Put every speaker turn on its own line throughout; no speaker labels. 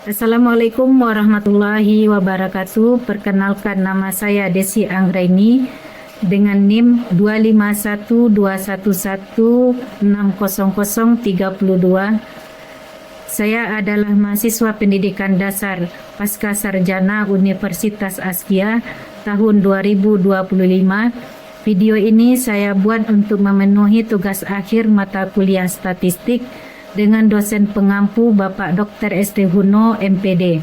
Assalamualaikum warahmatullahi wabarakatuh. Perkenalkan, nama saya Desi Anggraini dengan NIM 25121160032. Saya adalah mahasiswa pendidikan dasar pasca sarjana Universitas Askia tahun 2025. Video ini saya buat untuk memenuhi tugas akhir mata kuliah statistik dengan dosen pengampu Bapak Dr. SD Huno MPD,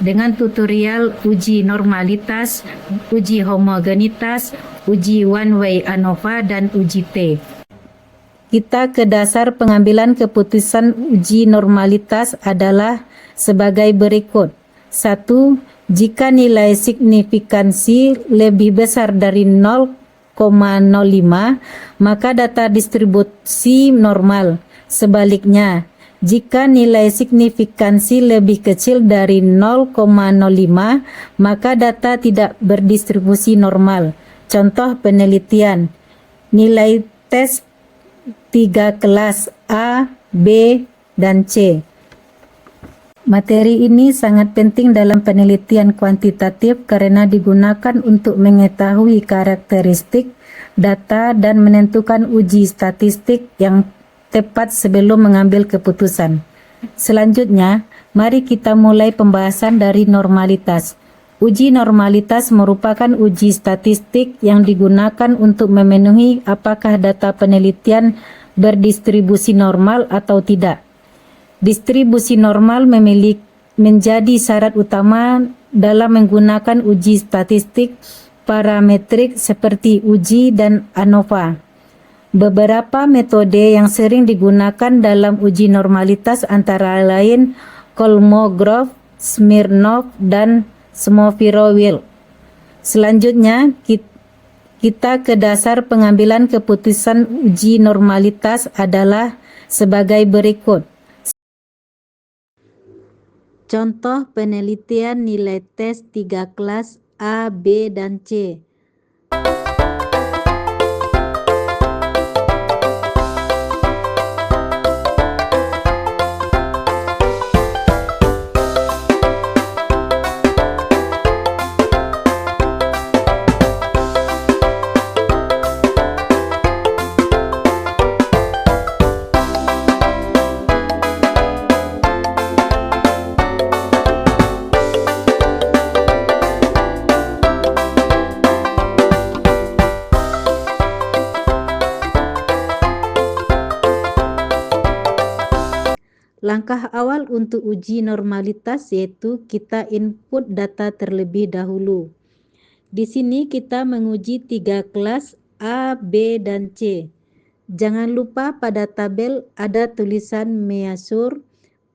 dengan tutorial uji normalitas, uji homogenitas, uji one way ANOVA, dan uji T. Kita ke dasar pengambilan keputusan uji normalitas adalah sebagai berikut. 1. Jika nilai signifikansi lebih besar dari 0,05, maka data distribusi normal. Sebaliknya, jika nilai signifikansi lebih kecil dari 0,05, maka data tidak berdistribusi normal. Contoh penelitian, nilai tes 3 kelas A, B, dan C. Materi ini sangat penting dalam penelitian kuantitatif karena digunakan untuk mengetahui karakteristik data dan menentukan uji statistik yang tepat sebelum mengambil keputusan. Selanjutnya, mari kita mulai pembahasan dari normalitas. Uji normalitas merupakan uji statistik yang digunakan untuk memenuhi apakah data penelitian berdistribusi normal atau tidak. Distribusi normal menjadi syarat utama dalam menggunakan uji statistik parametrik seperti uji dan ANOVA. Beberapa metode yang sering digunakan dalam uji normalitas antara lain Kolmogorov, Smirnov, dan Somofierowicz. Selanjutnya, kita ke dasar pengambilan keputusan uji normalitas adalah sebagai berikut. Contoh penelitian nilai tes 3 kelas A, B, dan C. Langkah awal untuk uji normalitas yaitu kita input data terlebih dahulu. Di sini kita menguji 3 kelas A, B, dan C. Jangan lupa pada tabel ada tulisan measure.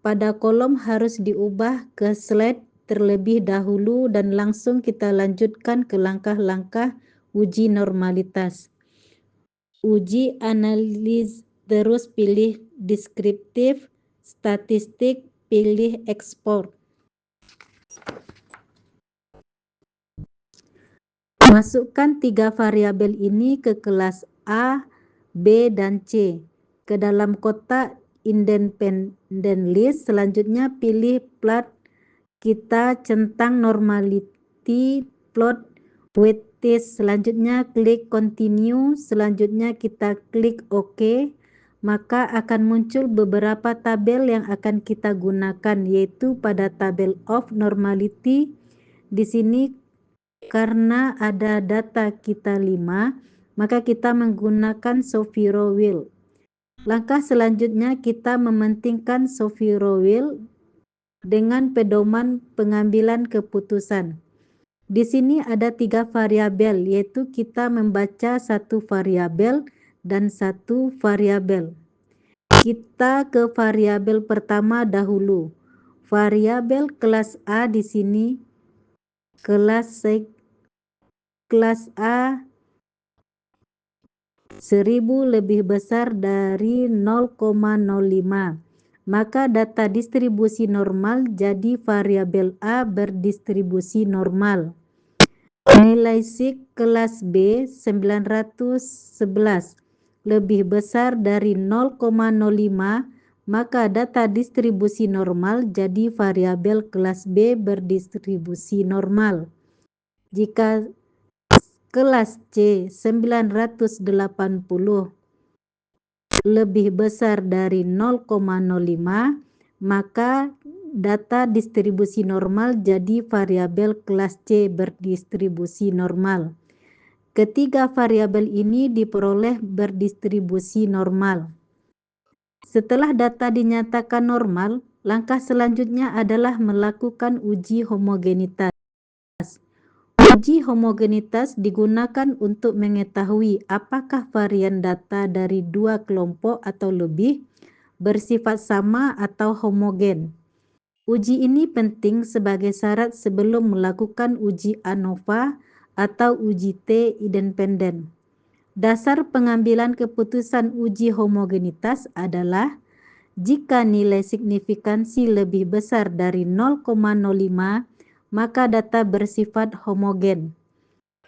Pada kolom harus diubah ke slide terlebih dahulu dan langsung kita lanjutkan ke langkah-langkah uji normalitas. Uji analisis, terus pilih deskriptif, statistik, pilih ekspor. Masukkan 3 variabel ini ke kelas A, B, dan C ke dalam kotak independent list. Selanjutnya pilih plot. Kita centang normality plot weightage. Selanjutnya klik continue. Selanjutnya kita klik OK. Maka akan muncul beberapa tabel yang akan kita gunakan, yaitu pada tabel of normality. Di sini karena ada data kita 5, maka kita menggunakan Somofierowicz. Langkah selanjutnya kita mementingkan Somofierowicz dengan pedoman pengambilan keputusan. Di sini ada 3 variabel, yaitu kita membaca 1 variabel dan 1 variabel. Kita ke variabel pertama dahulu. Variabel kelas A di sini kelas A 1000 lebih besar dari 0,05. Maka data distribusi normal jadi variabel A berdistribusi normal. Nilai sig kelas B 911 lebih besar dari 0,05, maka data distribusi normal jadi variabel kelas B berdistribusi normal. Jika kelas C 980 lebih besar dari 0,05, maka data distribusi normal jadi variabel kelas C berdistribusi normal. Ketiga variabel ini diperoleh berdistribusi normal. Setelah data dinyatakan normal, langkah selanjutnya adalah melakukan uji homogenitas. Uji homogenitas digunakan untuk mengetahui apakah varian data dari dua kelompok atau lebih bersifat sama atau homogen. Uji ini penting sebagai syarat sebelum melakukan uji ANOVA atau uji T independen. Dasar pengambilan keputusan uji homogenitas adalah jika nilai signifikansi lebih besar dari 0,05, maka data bersifat homogen.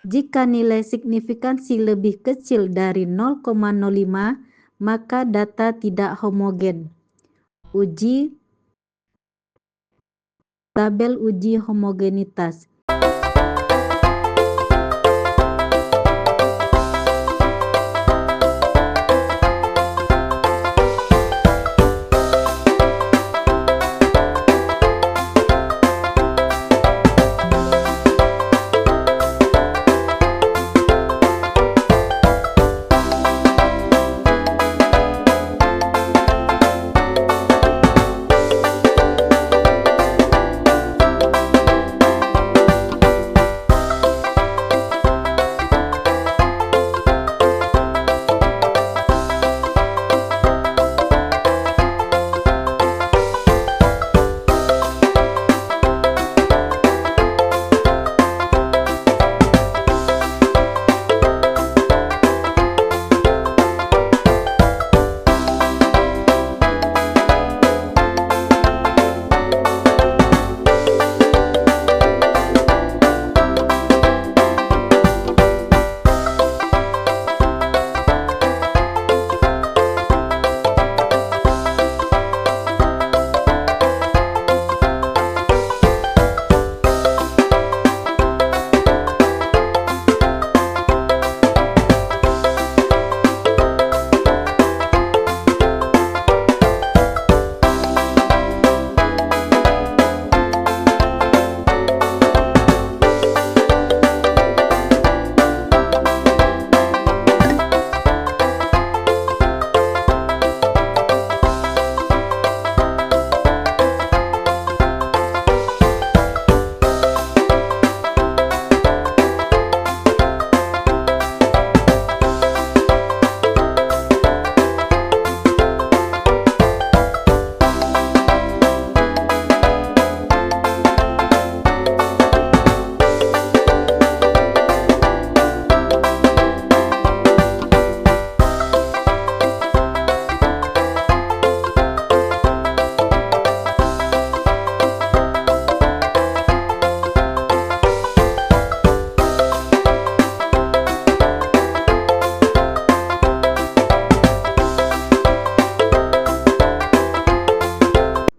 Jika nilai signifikansi lebih kecil dari 0,05, maka data tidak homogen. Tabel uji homogenitas.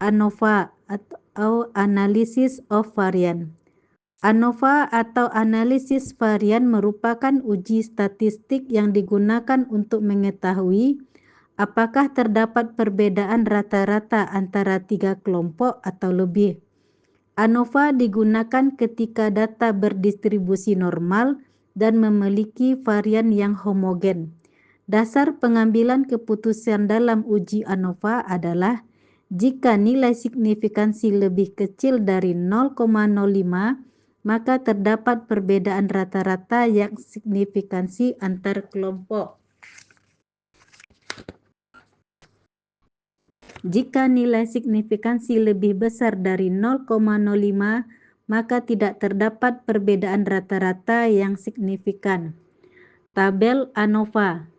ANOVA atau Analysis of Variance. ANOVA atau analisis varian merupakan uji statistik yang digunakan untuk mengetahui apakah terdapat perbedaan rata-rata antara tiga kelompok atau lebih. ANOVA digunakan ketika data berdistribusi normal dan memiliki varian yang homogen. Dasar pengambilan keputusan dalam uji ANOVA adalah jika nilai signifikansi lebih kecil dari 0,05, maka terdapat perbedaan rata-rata yang signifikansi antar kelompok. Jika nilai signifikansi lebih besar dari 0,05, maka tidak terdapat perbedaan rata-rata yang signifikan. Tabel ANOVA.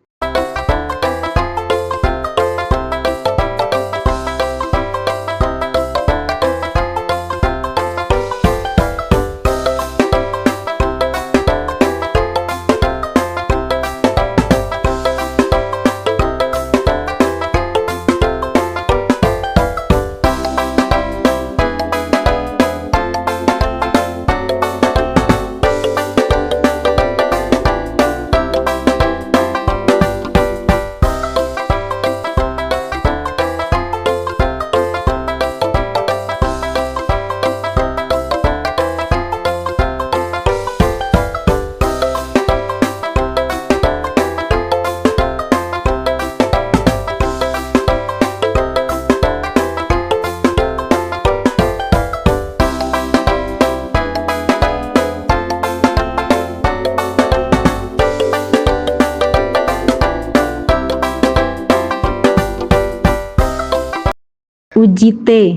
Uji T.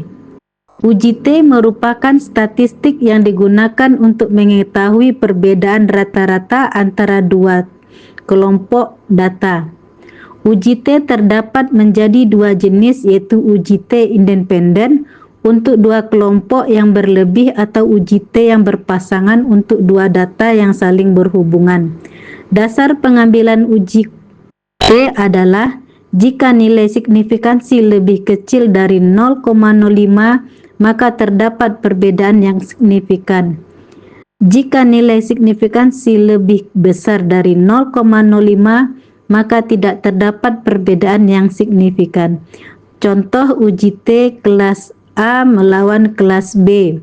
Uji T merupakan statistik yang digunakan untuk mengetahui perbedaan rata-rata antara dua kelompok data. Uji T terdapat menjadi dua jenis, yaitu uji T independen untuk dua kelompok yang berlebih atau uji T yang berpasangan untuk dua data yang saling berhubungan. Dasar pengambilan uji T adalah jika nilai signifikansi lebih kecil dari 0,05 maka terdapat perbedaan yang signifikan. Jika nilai signifikansi lebih besar dari 0,05 maka tidak terdapat perbedaan yang signifikan. Contoh uji T kelas A melawan kelas B.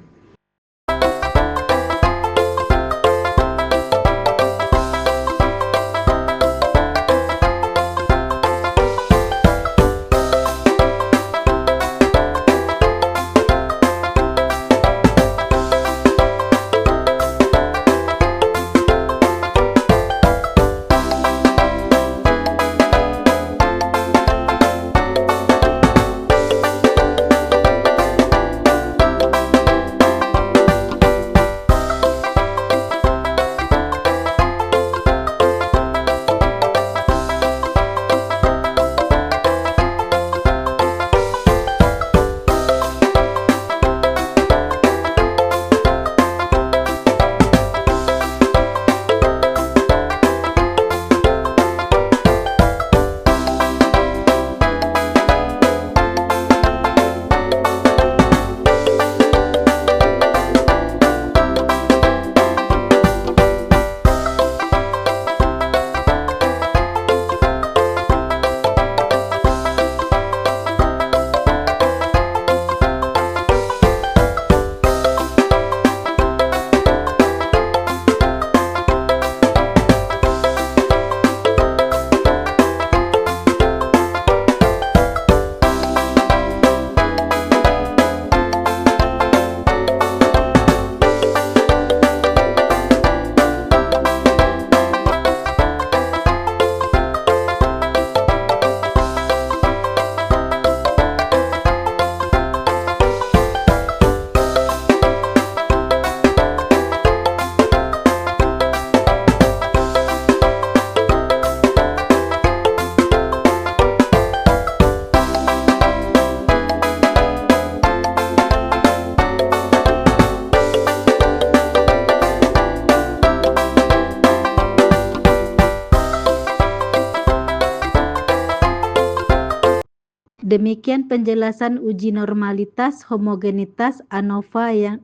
Demikian penjelasan uji normalitas, homogenitas, ANOVA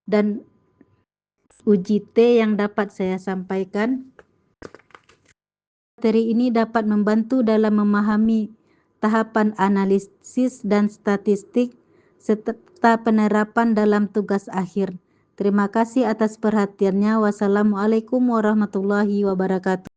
dan uji T yang dapat saya sampaikan. Materi ini dapat membantu dalam memahami tahapan analisis dan statistik serta penerapan dalam tugas akhir. Terima kasih atas perhatiannya. Wassalamualaikum warahmatullahi wabarakatuh.